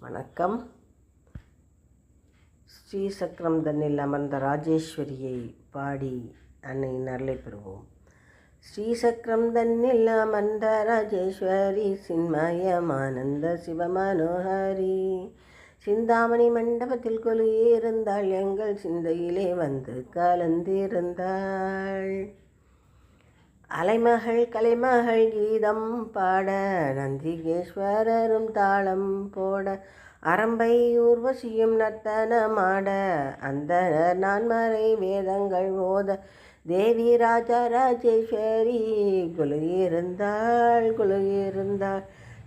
வணக்கம். ஸ்ரீசக்கரம் தன்னில் அமர்ந்த ராஜேஸ்வரியை பாடி அன்னையின் அருளை பெறுவோம். ஸ்ரீசக்கரம் தன்னில் அமர்ந்த ராஜேஸ்வரி சின்மயமானந்த சிவமனோஹரி சிந்தாமணி மண்டபத்தில் கொலுயிருந்தாள், எங்கள் சிந்தையிலே வந்து கலந்திருந்தாள். அலைமகள் கலைமகள் கீதம் பாட, நந்திகேஸ்வரரும் தாளம் போட, அரம்பை ஊர்வசியும் நர்த்தனமாட, அந்த நான்மறை வேதங்கள் ஓத, தேவி ராஜராஜேஸ்வரி குலுயிருந்தாள்.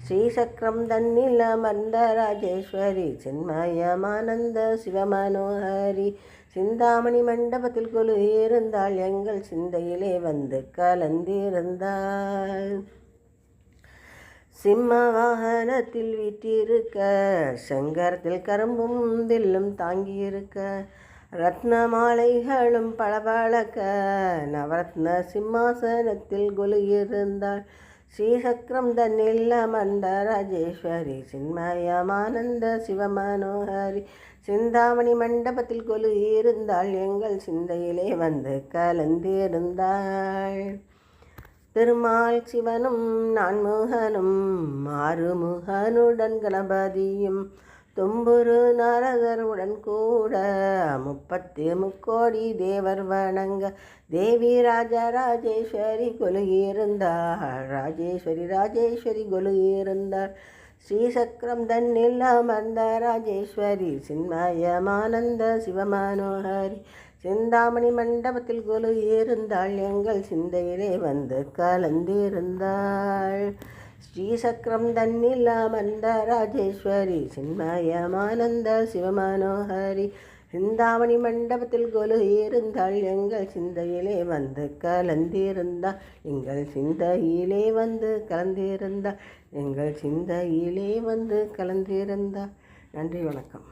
ஸ்ரீசக்கரம் தன்னில் அமர்ந்த ராஜேஸ்வரி சின்மயமானந்த சிவமனோஹரி சிந்தாமணி மண்டபத்தில் கொலுயிருந்தாள், எங்கள் சிந்தையிலே வந்து கலந்திருந்தாள். சிம்ம வாகனத்தில் வீற்றிருக்க, சங்கரத்தில் கரும்பும் வில்லும் தாங்கியிருக்க, ரத்ன மாலைகளும் பளபளக்க, நவரத்ன சிம்மாசனத்தில் கொலுயிருந்தாள். ஸ்ரீசக்கரம் தன்னில் அமர்ந்த ராஜேஸ்வரி சின்மயமானந்த சிவமனோஹரி சிந்தாமணி மண்டபத்தில் கொலுயிருந்தாள், எங்கள் சிந்தையிலே வந்து கலந்திருந்தாள். திருமால் சிவனும் நான்முகனும் ஆறுமுகனுடன் கணபதியும் தும்புரு நாரதருடன் கூட 33 தேவர் வணங்க, தேவி ராஜராஜேஸ்வரி கொலுயிருந்தாள். ராஜேஸ்வரி கொலுயிருந்தாள். ஸ்ரீசக்கரம் தன்னில் அமர்ந்த ராஜேஸ்வரி சின்மயமானந்த சிவமனோஹரி சிந்தாமணி மண்டபத்தில் கொலுயிருந்தாள், எங்கள் சிந்தையிலே வந்து கலந்திருந்தாள். ஸ்ரீசக்கரம் தன்னில் அமர்ந்த ராஜேஸ்வரி சின்மயமானந்த சிவமனோஹரி சிந்தாமணி மண்டபத்தில் கொலுயிருந்தாள், எங்கள் சிந்தையிலே வந்து கலந்திருந்தாள். எங்கள் சிந்தையிலே வந்து கலந்திருந்தாள். நன்றி, வணக்கம்.